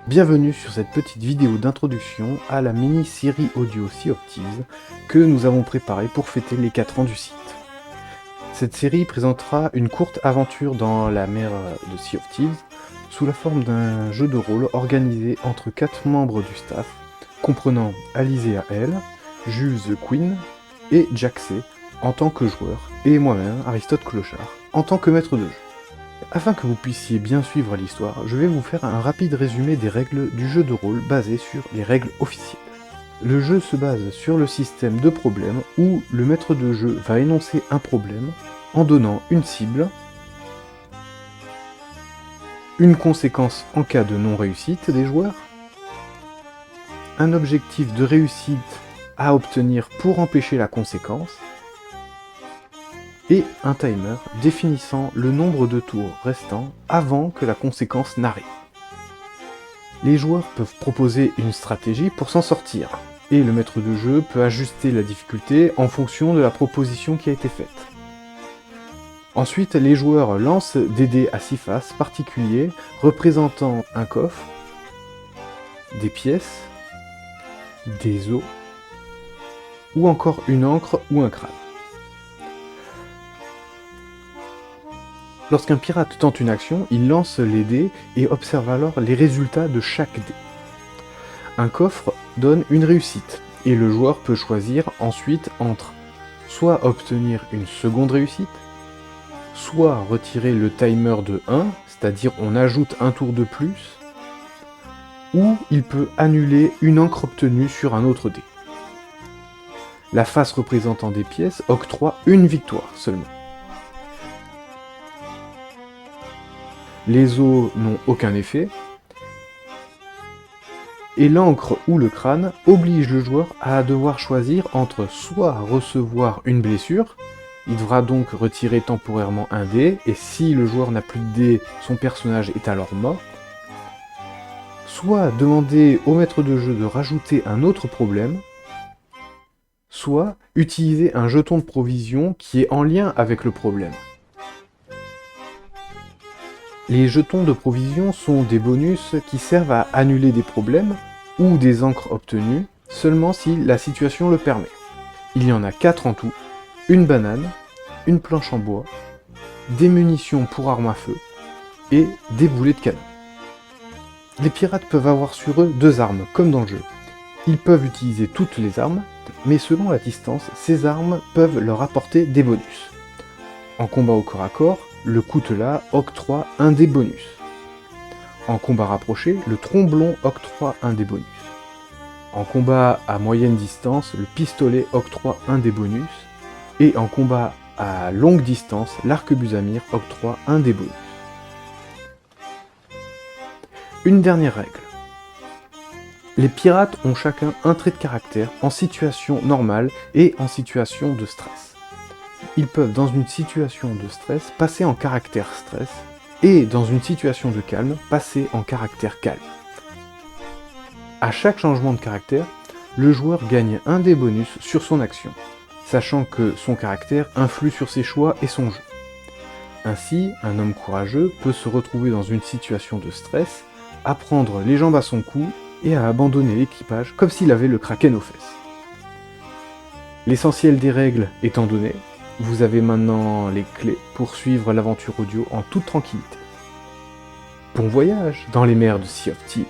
Bienvenue sur cette petite vidéo d'introduction à la mini-série audio Sea of Thieves que nous avons préparée pour fêter les 4 ans du site. Cette série présentera une courte aventure dans la mer de Sea of Thieves sous la forme d'un jeu de rôle organisé entre 4 membres du staff, comprenant Alizéa L, Jules the Queen et Jack C en tant que joueur, et moi-même, Aristote Clochard, en tant que maître de jeu. Afin que vous puissiez bien suivre l'histoire, je vais vous faire un rapide résumé des règles du jeu de rôle basé sur les règles officielles. Le jeu se base sur le système de problèmes où le maître de jeu va énoncer un problème en donnant une cible, une conséquence en cas de non-réussite des joueurs, un objectif de réussite à obtenir pour empêcher la conséquence, et un timer définissant le nombre de tours restants avant que la conséquence n'arrive. Les joueurs peuvent proposer une stratégie pour s'en sortir, et le maître de jeu peut ajuster la difficulté en fonction de la proposition qui a été faite. Ensuite, les joueurs lancent des dés à 6 faces particuliers représentant un coffre, des pièces, des os, ou encore une encre ou un crâne. Lorsqu'un pirate tente une action, il lance les dés et observe alors les résultats de chaque dé. Un coffre donne une réussite, et le joueur peut choisir ensuite entre soit obtenir une seconde réussite, soit retirer le timer de 1, c'est-à-dire on ajoute un tour de plus, ou il peut annuler une encre obtenue sur un autre dé. La face représentant des pièces octroie une victoire seulement. Les os n'ont aucun effet, et l'encre ou le crâne oblige le joueur à devoir choisir entre soit recevoir une blessure, il devra donc retirer temporairement un dé, et si le joueur n'a plus de dés, son personnage est alors mort, soit demander au maître de jeu de rajouter un autre problème, soit utiliser un jeton de provision qui est en lien avec le problème. Les jetons de provision sont des bonus qui servent à annuler des problèmes ou des encres obtenues, seulement si la situation le permet. Il y en a 4 en tout, une banane, une planche en bois, des munitions pour armes à feu et des boulets de canon. Les pirates peuvent avoir sur eux 2 armes, comme dans le jeu. Ils peuvent utiliser toutes les armes, mais selon la distance, ces armes peuvent leur apporter des bonus. En combat au corps à corps, le coutelas octroie un des bonus. En combat rapproché, le tromblon octroie un des bonus. En combat à moyenne distance, le pistolet octroie un des bonus. Et en combat à longue distance, l'arquebuse-à-mire octroie un des bonus. Une dernière règle. Les pirates ont chacun un trait de caractère en situation normale et en situation de stress. Ils peuvent, dans une situation de stress, passer en caractère stress, et dans une situation de calme, passer en caractère calme. À chaque changement de caractère, le joueur gagne un des bonus sur son action, sachant que son caractère influe sur ses choix et son jeu. Ainsi, un homme courageux peut se retrouver dans une situation de stress, à prendre les jambes à son cou et à abandonner l'équipage comme s'il avait le kraken aux fesses. L'essentiel des règles étant donné, vous avez maintenant les clés pour suivre l'aventure audio en toute tranquillité. Bon voyage dans les mers de Sea of Thieves.